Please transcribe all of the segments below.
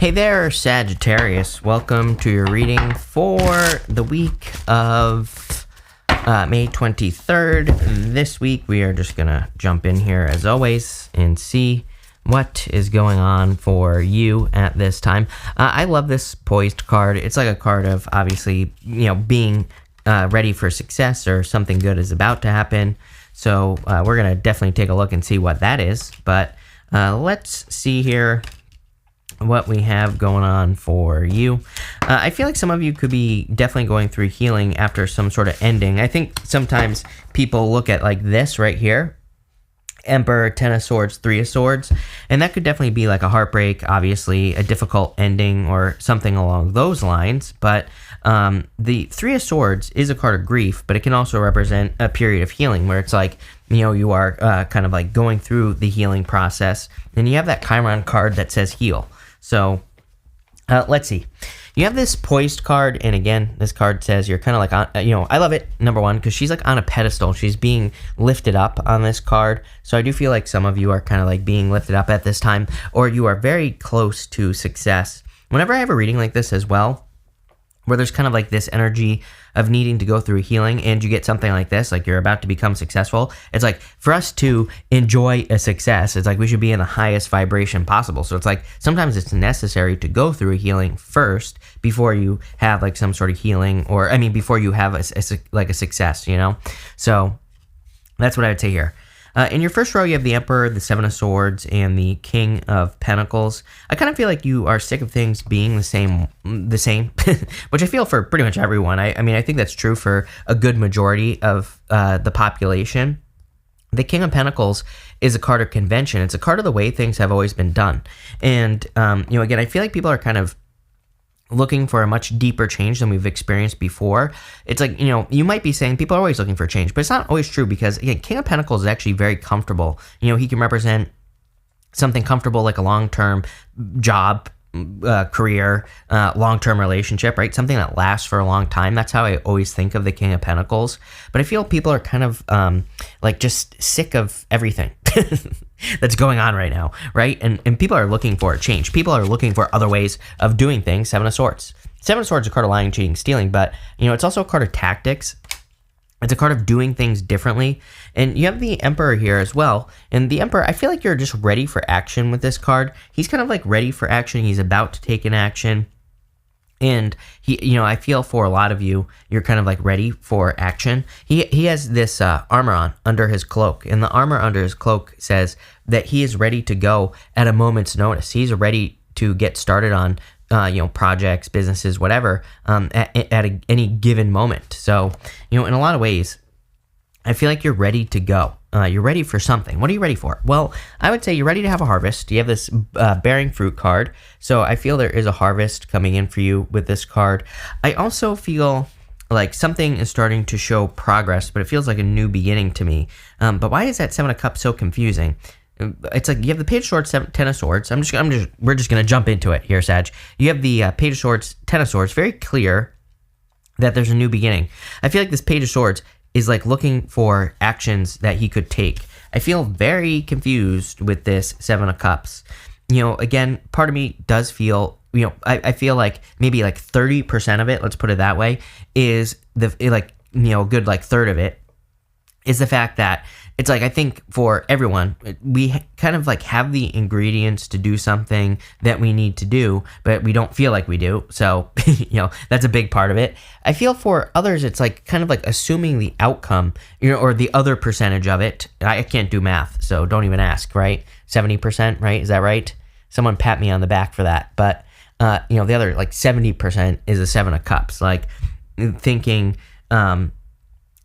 Hey there, Sagittarius. Welcome to your reading for the week of May 23rd. This week, we are just going to jump in here, as always, and see what is going on for you at this time. I love this poised card. It's like a card of, obviously, being ready for success or something good is about to happen. So we're going to definitely take a look and see what that is. But let's see here what we have going on for you. I feel like some of you could be definitely going through healing after some sort of ending. I think sometimes people look at like this right here, Emperor, Ten of Swords, Three of Swords, and that could definitely be like a heartbreak, obviously a difficult ending or something along those lines. But the Three of Swords is a card of grief, but it can also represent a period of healing where it's like, you are kind of like going through the healing process, and you have that Chiron card that says heal. So let's see. You have this poised card, and again, this card says you're kind of like on, I love it, number one, because she's like on a pedestal. She's being lifted up on this card. So I do feel like some of you are kind of like being lifted up at this time, or you are very close to success. Whenever I have a reading like this as well, where there's kind of like this energy of needing to go through healing, and you get something like this, like you're about to become successful, it's like for us to enjoy a success, it's like we should be in the highest vibration possible. So it's like sometimes it's necessary to go through a healing first before you have like some sort of healing, or before you have a success, So that's what I would say here. In your first row, you have the Emperor, the Seven of Swords, and the King of Pentacles. I kind of feel like you are sick of things being the same, which I feel for pretty much everyone. I think that's true for a good majority of the population. The King of Pentacles is a card of convention. It's a card of the way things have always been done. And, again, I feel like people are kind of looking for a much deeper change than we've experienced before. It's like, you might be saying people are always looking for change, but it's not always true, because again, King of Pentacles is actually very comfortable. He can represent something comfortable like a long-term job, career, long-term relationship, right? Something that lasts for a long time. That's how I always think of the King of Pentacles. But I feel people are kind of just sick of everything that's going on right now, right? And people are looking for a change. People are looking for other ways of doing things. Seven of Swords. Seven of Swords is a card of lying, cheating, stealing, but it's also a card of tactics. It's a card of doing things differently. And you have the Emperor here as well. And the Emperor, I feel like you're just ready for action with this card. He's kind of like ready for action. He's about to take an action. And he, I feel for a lot of you, you're kind of like ready for action. He has this armor on under his cloak. And the armor under his cloak says that he is ready to go at a moment's notice. He's ready to get started on projects, businesses, whatever, at any given moment. So, in a lot of ways, I feel like you're ready to go. You're ready for something. What are you ready for? Well, I would say you're ready to have a harvest. You have this bearing fruit card. So I feel there is a harvest coming in for you with this card. I also feel like something is starting to show progress, but it feels like a new beginning to me. But why is that Seven of Cups so confusing? It's like you have the Page of Swords, Ten of Swords. We're just gonna jump into it here, Sag. You have the Page of Swords, Ten of Swords. Very clear that there's a new beginning. I feel like this Page of Swords is like looking for actions that he could take. I feel very confused with this Seven of Cups. Again, part of me does feel, I feel like maybe like 30% of it, let's put it that way, is a good like third of it is the fact that it's like, I think for everyone, we kind of like have the ingredients to do something that we need to do, but we don't feel like we do. So, that's a big part of it. I feel for others, it's like kind of like assuming the outcome, or the other percentage of it. I can't do math, so don't even ask, right? 70%, right? Is that right? Someone pat me on the back for that. But, the other like 70% is a Seven of Cups, like thinking,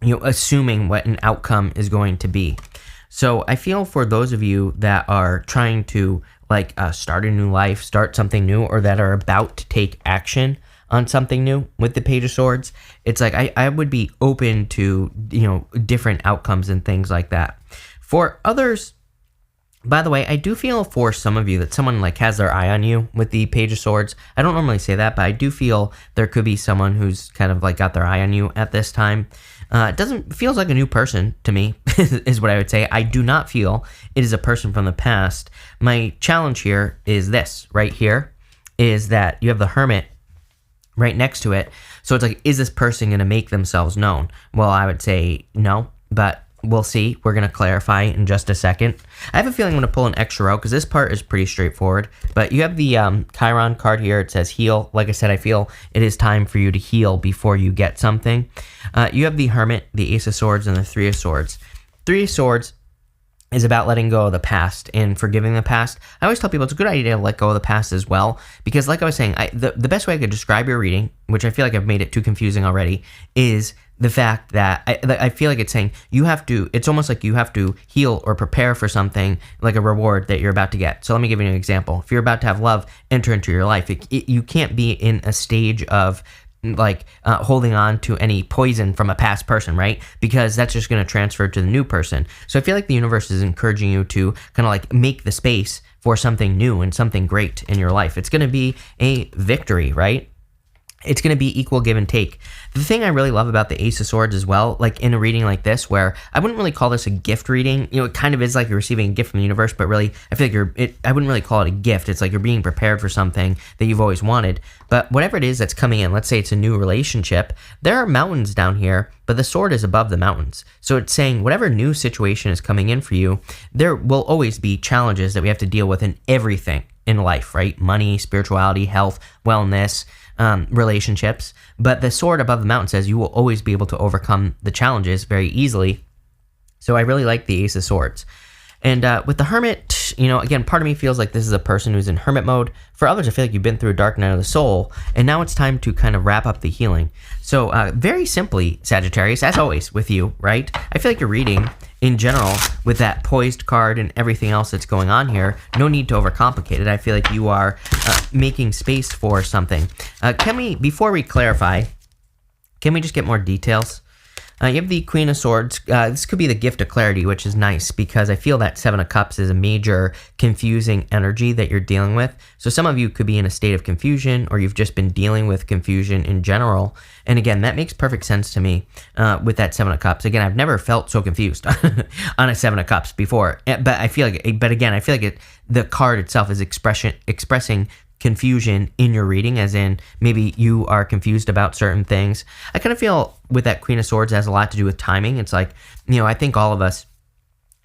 assuming what an outcome is going to be. So I feel for those of you that are trying to start a new life, start something new, or that are about to take action on something new with the Page of Swords, it's like I would be open to, different outcomes and things like that. For others, by the way, I do feel for some of you that someone has their eye on you with the Page of Swords. I don't normally say that, but I do feel there could be someone who's kind of got their eye on you at this time. It feels like a new person to me, is what I would say. I do not feel it is a person from the past. My challenge here is this right here. is that you have the Hermit right next to it. So it's like, is this person going to make themselves known? Well, I would say no, but we'll see. We're going to clarify in just a second. I have a feeling I'm going to pull an extra out because this part is pretty straightforward. But you have the Chiron card here. It says heal. Like I said, I feel it is time for you to heal before you get something. You have the Hermit, the Ace of Swords, and the Three of Swords. Three of Swords is about letting go of the past and forgiving the past. I always tell people it's a good idea to let go of the past as well, because like I was saying, the best way I could describe your reading, which I feel like I've made it too confusing already, is the fact that I feel like it's saying it's almost like you have to heal or prepare for something, like a reward that you're about to get. So let me give you an example. If you're about to have love enter into your life, you can't be in a stage of holding on to any poison from a past person, right? Because that's just going to transfer to the new person. So I feel like the universe is encouraging you to kind of like make the space for something new and something great in your life. It's going to be a victory, right? It's going to be equal give and take. The thing I really love about the Ace of Swords as well, like in a reading like this, where I wouldn't really call this a gift reading. It kind of is like you're receiving a gift from the universe, but really, I feel like I wouldn't really call it a gift. It's like you're being prepared for something that you've always wanted. But whatever it is that's coming in, let's say it's a new relationship, there are mountains down here, but the sword is above the mountains. So it's saying whatever new situation is coming in for you, there will always be challenges that we have to deal with in everything in life, right? Money, spirituality, health, wellness, relationships. But the sword above the mountain says you will always be able to overcome the challenges very easily. So I really like the Ace of Swords. And with the Hermit, again, part of me feels like this is a person who's in hermit mode. For others, I feel like you've been through a dark night of the soul, and now it's time to kind of wrap up the healing. So very simply, Sagittarius, as always with you, right? I feel like your reading in general, with that poised card and everything else that's going on here, no need to overcomplicate it. I feel like you are making space for something. Before we clarify, can we just get more details? You have the Queen of Swords. This could be the gift of clarity, which is nice because I feel that Seven of Cups is a major confusing energy that you're dealing with. So some of you could be in a state of confusion, or you've just been dealing with confusion in general. And again, that makes perfect sense to me with that Seven of Cups. Again, I've never felt so confused on a Seven of Cups before. But I feel like the card itself is expressing confusion in your reading, as in maybe you are confused about certain things. I kind of feel with that Queen of Swords has a lot to do with timing. It's like, I think all of us,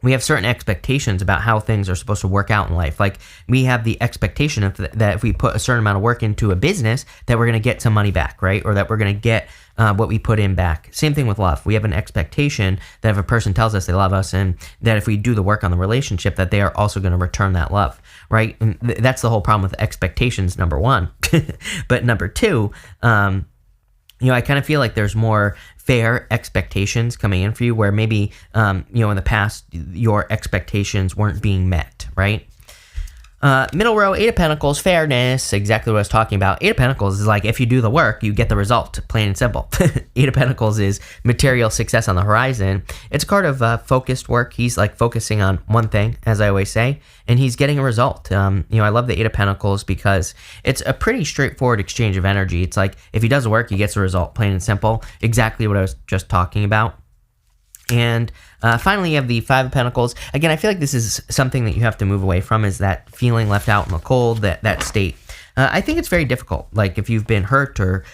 we have certain expectations about how things are supposed to work out in life. Like we have the expectation that if we put a certain amount of work into a business, that we're going to get some money back, right? Or that we're going to get what we put in back. Same thing with love. We have an expectation that if a person tells us they love us, and that if we do the work on the relationship, that they are also going to return that love, right? And that's the whole problem with expectations, number one. But number two, I kind of feel like there's more fair expectations coming in for you, where maybe, in the past, your expectations weren't being met, right? Middle row, Eight of Pentacles, fairness, exactly what I was talking about. Eight of Pentacles is like, if you do the work, you get the result, plain and simple. Eight of Pentacles is material success on the horizon. It's a card of focused work. He's like focusing on one thing, as I always say, and he's getting a result. I love the Eight of Pentacles because it's a pretty straightforward exchange of energy. It's like, if he does the work, he gets a result, plain and simple. Exactly what I was just talking about. And finally, you have the Five of Pentacles. Again, I feel like this is something that you have to move away from, is that feeling left out in the cold, that state. I think it's very difficult, like if you've been hurt or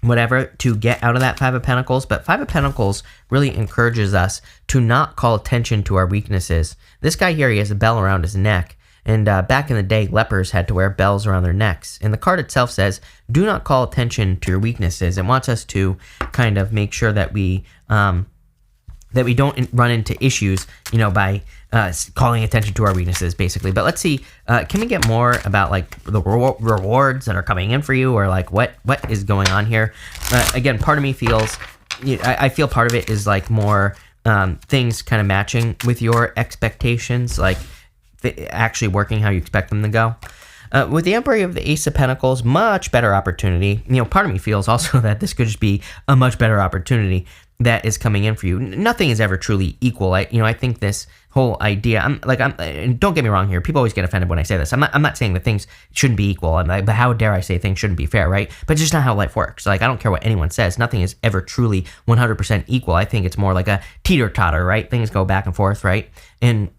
whatever, to get out of that Five of Pentacles. But Five of Pentacles really encourages us to not call attention to our weaknesses. This guy here, he has a bell around his neck. And back in the day, lepers had to wear bells around their necks. And the card itself says, do not call attention to your weaknesses. It wants us to kind of make sure that we don't run into issues, by calling attention to our weaknesses, basically. But let's see, can we get more about like the rewards that are coming in for you, or like what is going on here? Again, part of me feels, I feel part of it is like more things kind of matching with your expectations, like actually working how you expect them to go. With the Emperor of the Ace of Pentacles, much better opportunity. Part of me feels also that this could just be a much better opportunity that is coming in for you. Nothing is ever truly equal. I think this whole idea, and don't get me wrong here, people always get offended when I say this. I'm not saying that things shouldn't be equal, but how dare I say things shouldn't be fair, right? But it's just not how life works. Like, I don't care what anyone says. Nothing is ever truly 100% equal. I think it's more like a teeter-totter, right? Things go back and forth, right? And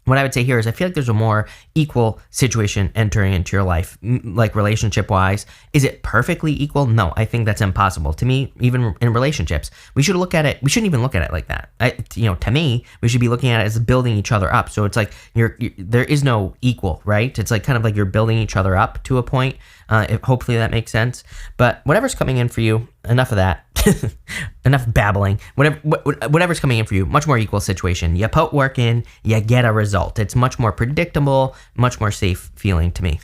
what I would say here is I feel like there's a more equal situation entering into your life, like relationship wise. Is it perfectly equal? No, I think that's impossible. To me, even in relationships, we shouldn't even look at it like that. To me, we should be looking at it as building each other up. So it's like there is no equal, right? It's like kind of like you're building each other up to a point. Hopefully that makes sense. But whatever's coming in for you, enough of that. Enough babbling. Whatever's coming in for you, much more equal situation. You put work in, you get a result. It's much more predictable, much more safe feeling to me.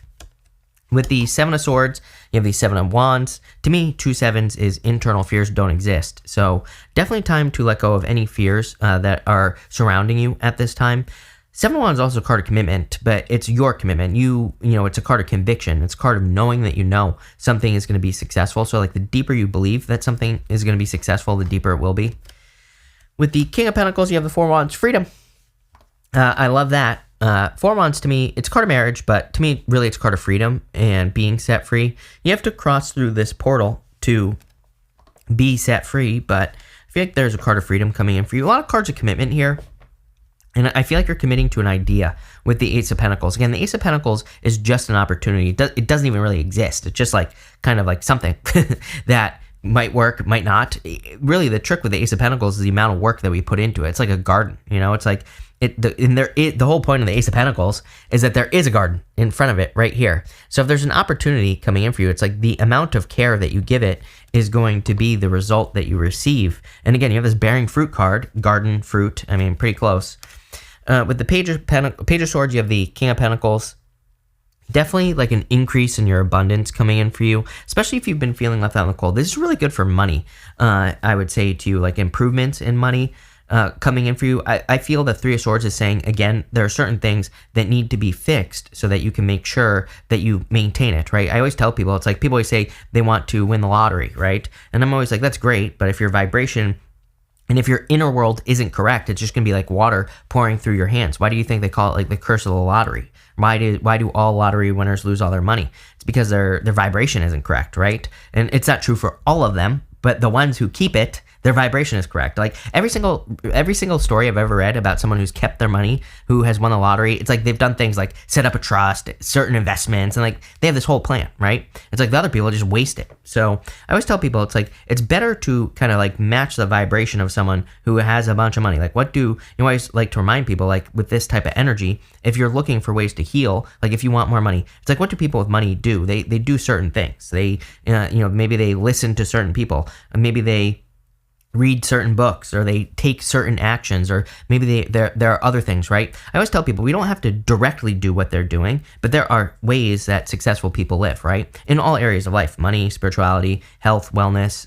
With the Seven of Swords, you have the Seven of Wands. To me, 2 sevens is internal fears don't exist. So definitely time to let go of any fears that are surrounding you at this time. Seven of Wands is also a card of commitment, but it's your commitment. It's a card of conviction. It's a card of knowing that something is going to be successful. So like the deeper you believe that something is going to be successful, the deeper it will be. With the King of Pentacles, you have the Four of Wands, freedom. I love that. Four of Wands to me, it's a card of marriage, but to me, really it's a card of freedom and being set free. You have to cross through this portal to be set free, but I feel like there's a card of freedom coming in for you. A lot of cards of commitment here. And I feel like you're committing to an idea with the Ace of Pentacles. Again, the Ace of Pentacles is just an opportunity. It doesn't even really exist. It's just like kind of like something that might work, might not. Really, the trick with the Ace of Pentacles is the amount of work that we put into it. It's like a garden, It's like the whole point of the Ace of Pentacles is that there is a garden in front of it right here. So if there's an opportunity coming in for you, it's like the amount of care that you give it is going to be the result that you receive. And again, you have this bearing fruit card, garden, fruit. I mean, pretty close. With the Page of Swords, you have the King of Pentacles. Definitely like an increase in your abundance coming in for you, especially if you've been feeling left out in the cold. This is really good for money. I would say to you, like improvements in money coming in for you. I feel that Three of Swords is saying, again, there are certain things that need to be fixed so that you can make sure that you maintain it, right? I always tell people, it's like people always say they want to win the lottery, right? And I'm always like, that's great, but if your vibration and if your inner world isn't correct, it's just going to be like water pouring through your hands. Why do you think they call it like the curse of the lottery? Why do all lottery winners lose all their money? It's because their vibration isn't correct, right? And it's not true for all of them, but the ones who keep it, their vibration is correct. Like every single story I've ever read about someone who's kept their money, who has won the lottery, it's like they've done things like set up a trust, certain investments, and like they have this whole plan, right? It's like the other people just waste it. So I always tell people it's like it's better to kind of like match the vibration of someone who has a bunch of money. Like I always like to remind people, like with this type of energy, if you're looking for ways to heal, like if you want more money, it's like what do people with money do? They do certain things. They maybe they listen to certain people, maybe they read certain books, or they take certain actions, or maybe there are other things, right? I always tell people we don't have to directly do what they're doing, but there are ways that successful people live, right? In all areas of life, money, spirituality, health, wellness,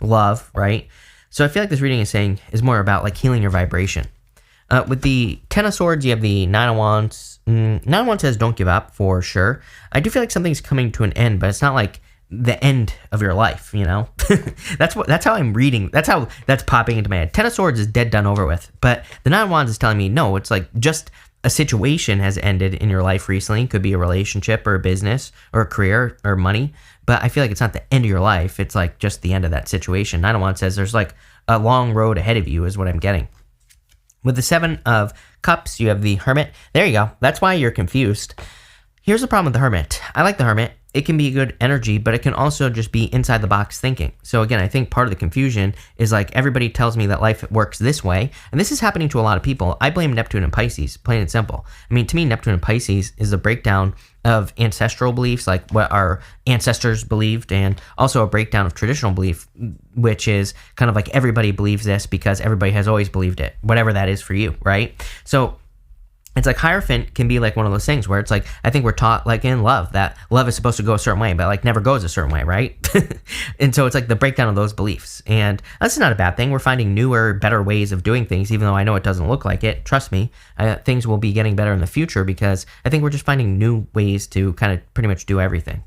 love, right? So I feel like this reading is more about like healing your vibration. With the Ten of Swords, you have the Nine of Wands. Nine of Wands says don't give up for sure. I do feel like something's coming to an end, but it's not like the end of your life, that's how I'm reading. That's popping into my head. Ten of Swords is dead, done, over with. But the Nine of Wands is telling me no, it's like just a situation has ended in your life recently. It could be a relationship or a business or a career or money, but I feel like it's not the end of your life. It's like just the end of that situation. Nine of Wands says there's like a long road ahead of you is what I'm getting. With the Seven of Cups, you have the Hermit. There you go. That's why you're confused. Here's the problem with the Hermit. I like the Hermit. It can be good energy, but it can also just be inside the box thinking. So again, I think part of the confusion is like everybody tells me that life works this way, and this is happening to a lot of people. I blame Neptune and Pisces, plain and simple. I mean, to me, Neptune and Pisces is a breakdown of ancestral beliefs, like what our ancestors believed, and also a breakdown of traditional belief, which is kind of like everybody believes this because everybody has always believed it, whatever that is for you, right? So it's like Hierophant can be like one of those things where it's like, I think we're taught like in love that love is supposed to go a certain way, but like never goes a certain way, right? And so it's like the breakdown of those beliefs. And that's not a bad thing. We're finding newer, better ways of doing things, even though I know it doesn't look like it. Trust me, things will be getting better in the future because I think we're just finding new ways to kind of pretty much do everything.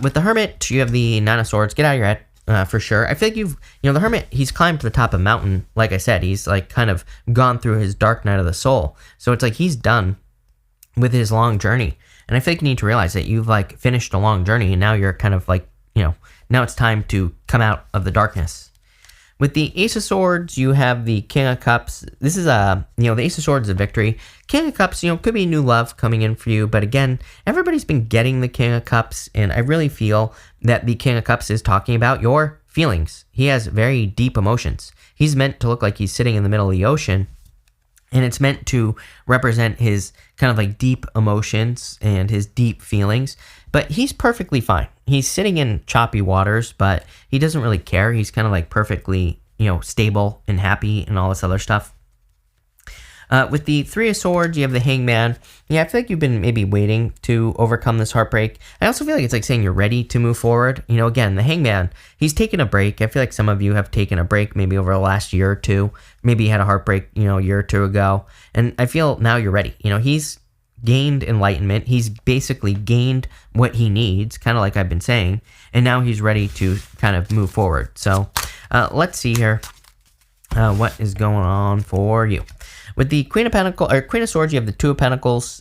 With the Hermit, you have the Nine of Swords. Get out of your head. For sure. I feel like the Hermit, he's climbed to the top of a mountain. Like I said, he's like kind of gone through his dark night of the soul. So it's like he's done with his long journey. And I feel like you need to realize that you've like finished a long journey and now you're kind of like, now it's time to come out of the darkness. With the Ace of Swords, you have the King of Cups. This is the Ace of Swords is a victory. King of Cups, could be new love coming in for you. But again, everybody's been getting the King of Cups, and I really feel that the King of Cups is talking about your feelings. He has very deep emotions. He's meant to look like he's sitting in the middle of the ocean, and it's meant to represent his kind of like deep emotions and his deep feelings. But he's perfectly fine. He's sitting in choppy waters, but he doesn't really care. He's kind of like perfectly, stable and happy and all this other stuff. With the Three of Swords, you have the Hangman. Yeah, I feel like you've been maybe waiting to overcome this heartbreak. I also feel like it's like saying you're ready to move forward. Again, the Hangman, he's taken a break. I feel like some of you have taken a break maybe over the last year or two. Maybe you had a heartbreak, a year or two ago. And I feel now you're ready. He's gained enlightenment. He's basically gained what he needs, kind of like I've been saying. And now he's ready to kind of move forward. So let's see here what is going on for you. With the Queen of Swords, you have the Two of Pentacles.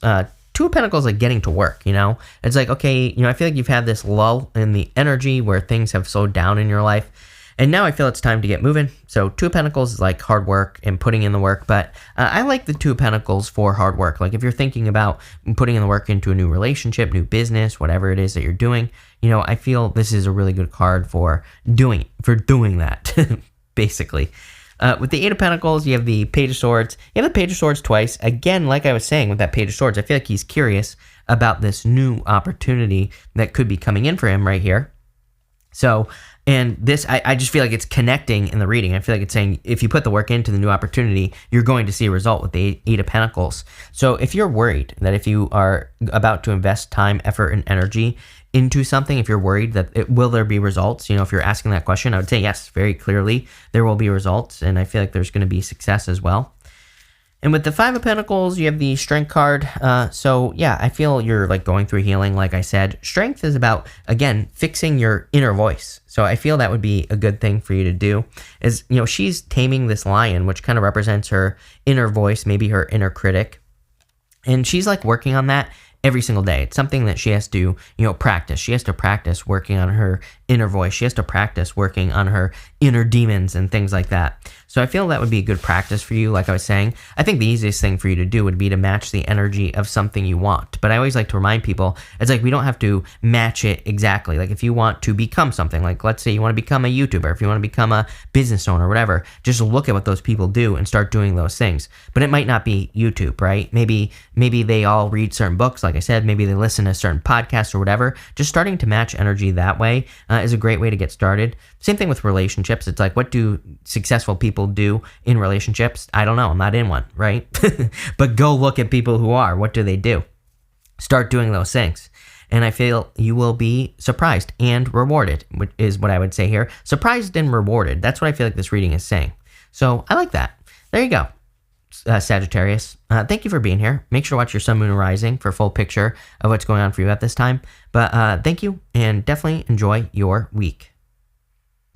Two of Pentacles, like getting to work, It's like, okay, I feel like you've had this lull in the energy where things have slowed down in your life. And now I feel it's time to get moving. So Two of Pentacles is like hard work and putting in the work. But I like the Two of Pentacles for hard work. Like if you're thinking about putting in the work into a new relationship, new business, whatever it is that you're doing, I feel this is a really good card for doing that, basically. With the Eight of Pentacles, you have the Page of Swords. You have the Page of Swords twice. Again, like I was saying with that Page of Swords, I feel like he's curious about this new opportunity that could be coming in for him right here. So, and this, I just feel like it's connecting in the reading. I feel like it's saying if you put the work into the new opportunity, you're going to see a result with the Eight of Pentacles. So if you're worried that if you are about to invest time, effort, and energy into something, if you're worried that will there be results, if you're asking that question, I would say yes, very clearly there will be results, and I feel like there's going to be success as well. And with the Five of Pentacles, you have the Strength card. So yeah, I feel you're like going through healing. Like I said, Strength is about, again, fixing your inner voice. So I feel that would be a good thing for you to do. Is, she's taming this lion, which kind of represents her inner voice, maybe her inner critic. And she's like working on that every single day. It's something that she has to, practice. She has to practice working on her inner voice. She has to practice working on her inner demons and things like that. So I feel that would be a good practice for you. Like I was saying, I think the easiest thing for you to do would be to match the energy of something you want. But I always like to remind people, it's like we don't have to match it exactly. Like if you want to become something, like let's say you want to become a YouTuber, if you want to become a business owner, whatever, just look at what those people do and start doing those things. But it might not be YouTube, right? Maybe they all read certain books, like I said, maybe they listen to certain podcasts or whatever. Just starting to match energy that way is a great way to get started. Same thing with relationships. It's like, what do successful people do in relationships? I don't know. I'm not in one, right? But go look at people who are. What do they do? Start doing those things. And I feel you will be surprised and rewarded, which is what I would say here. Surprised and rewarded. That's what I feel like this reading is saying. So I like that. There you go. Sagittarius, thank you for being here. Make sure to watch your sun, moon, and rising for a full picture of what's going on for you at this time. But thank you, and definitely enjoy your week.